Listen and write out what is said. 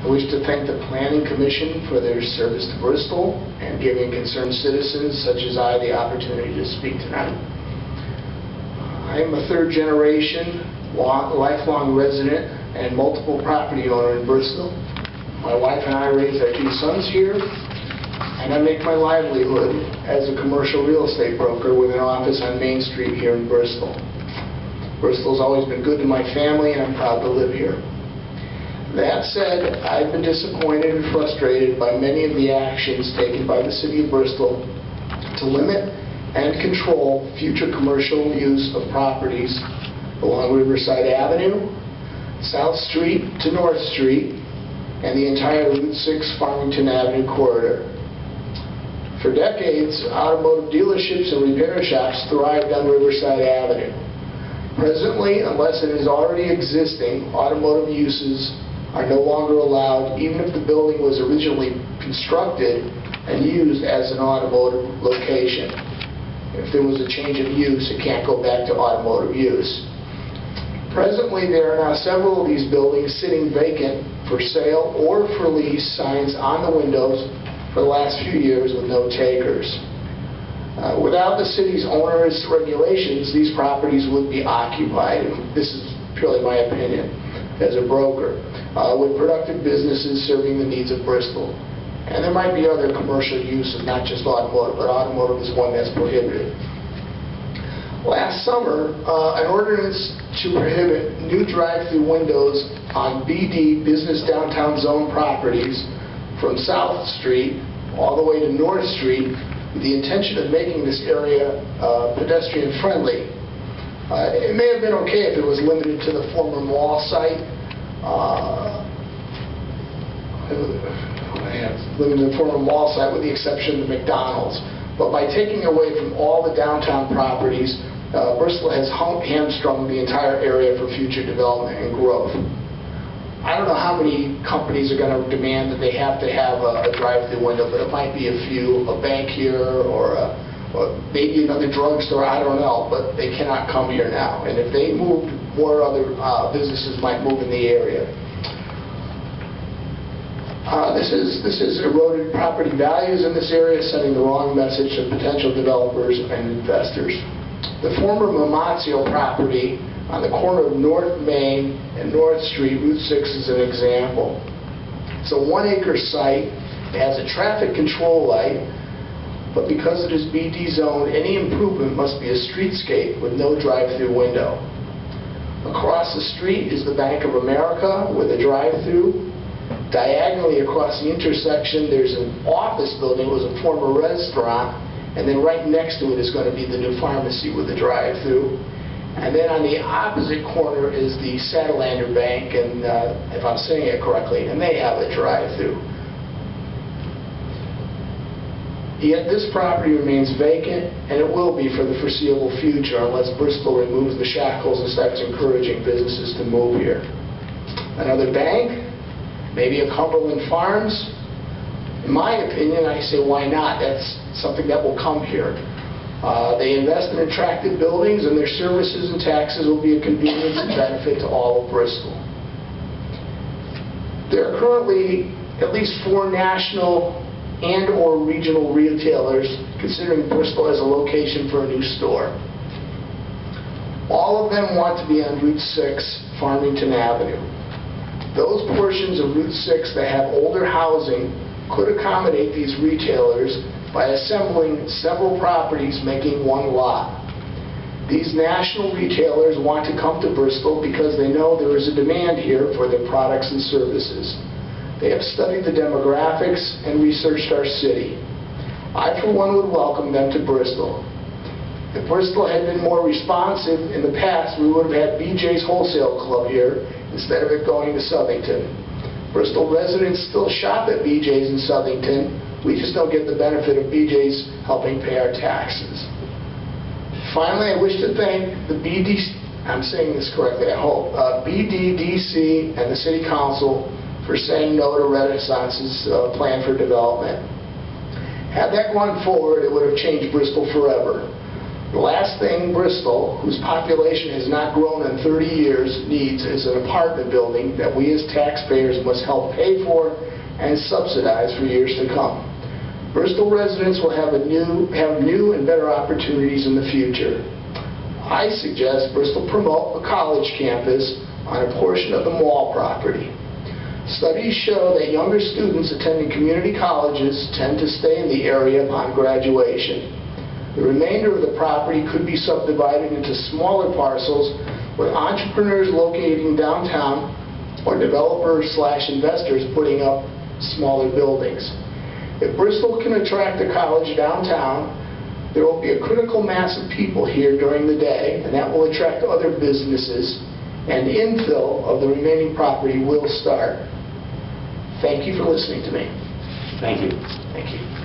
I wish to thank the Planning Commission for their service to Bristol and giving concerned citizens such as I the opportunity to speak tonight. I am a third-generation, lifelong resident and multiple property owner in Bristol. My wife and I raised our 2 sons here, and I make my livelihood as a commercial real estate broker with an office on Main Street here in Bristol. Bristol's always been good to my family, and I'm proud to live here. That said, I've been disappointed and frustrated by many of the actions taken by the City of Bristol to limit and control future commercial use of properties along Riverside Avenue, South Street to North Street, and the entire Route 6 Farmington Avenue corridor. For decades, automotive dealerships and repair shops thrived on Riverside Avenue. Presently, unless it is already existing, automotive uses are no longer allowed, even if the building was originally constructed and used as an automotive location. If there was a change of use, it can't go back to automotive use. Presently, there are now several of these buildings sitting vacant for sale or for lease, signs on the windows for the last few years with no takers. Without the city's onerous regulations, these properties would be occupied, and this is purely my opinion as a broker, with productive businesses serving the needs of Bristol. And there might be other commercial uses, not just automotive, but automotive is one that's prohibited. Last summer, an ordinance to prohibit new drive-through windows on BD, Business Downtown Zone properties, from South Street all the way to North Street, with the intention of making this area pedestrian-friendly. It may have been okay if it was limited to the former mall site, limited to the former mall site with the exception of the McDonald's. But by taking away from all the downtown properties, Bristol has hamstrung the entire area for future development and growth. I don't know how many companies are going to demand that they have to have a drive-through window, but it might be a few, a bank here or maybe another drugstore, I don't know, but they cannot come here now. And if they moved, more other businesses might move in the area. This has eroded property values in this area, sending the wrong message to potential developers and investors. The former Mamazio property on the corner of North Main and North Street, Route 6 is an example. It's a 1-acre site. It has a traffic control light, but because it is BD zoned, any improvement must be a streetscape with no drive-through window. Across the street is the Bank of America with a drive-through. Diagonally across the intersection, there's an office building. It was a former restaurant, and then right next to it is going to be the new pharmacy with a drive-through. And then on the opposite corner is the Satalander Bank, and if I'm saying it correctly, and they have a drive-through. Yet this property remains vacant, and it will be for the foreseeable future unless Bristol removes the shackles and starts encouraging businesses to move here. Another bank? Maybe a Cumberland Farms? In my opinion, I say why not? That's something that will come here. They invest in attractive buildings, and their services and taxes will be a convenience and benefit to all of Bristol. There are currently at least 4 national and or regional retailers considering Bristol as a location for a new store. All of them want to be on Route 6, Farmington Avenue. Those portions of Route 6 that have older housing could accommodate these retailers by assembling several properties making one lot. These national retailers want to come to Bristol because they know there is a demand here for their products and services. They have studied the demographics and researched our city. I, for one, would welcome them to Bristol. If Bristol had been more responsive in the past, we would have had BJ's Wholesale Club here instead of it going to Southington. Bristol residents still shop at BJ's in Southington. We just don't get the benefit of BJ's helping pay our taxes. Finally, I wish to thank the I'm saying this correctly, I hope, BDDC and the City Council for saying no to Renaissance's plan for development. Had that gone forward, it would have changed Bristol forever. The last thing Bristol, whose population has not grown in 30 years, needs is an apartment building that we as taxpayers must help pay for and subsidize for years to come. Bristol residents will have new and better opportunities in the future. I suggest Bristol promote a college campus on a portion of the mall property. Studies show that younger students attending community colleges tend to stay in the area upon graduation. The remainder of the property could be subdivided into smaller parcels with entrepreneurs locating downtown or developers/investors putting up smaller buildings. If Bristol can attract a college downtown, there will be a critical mass of people here during the day, and that will attract other businesses, and infill of the remaining property will start. Thank you for listening to me. Thank you. Thank you.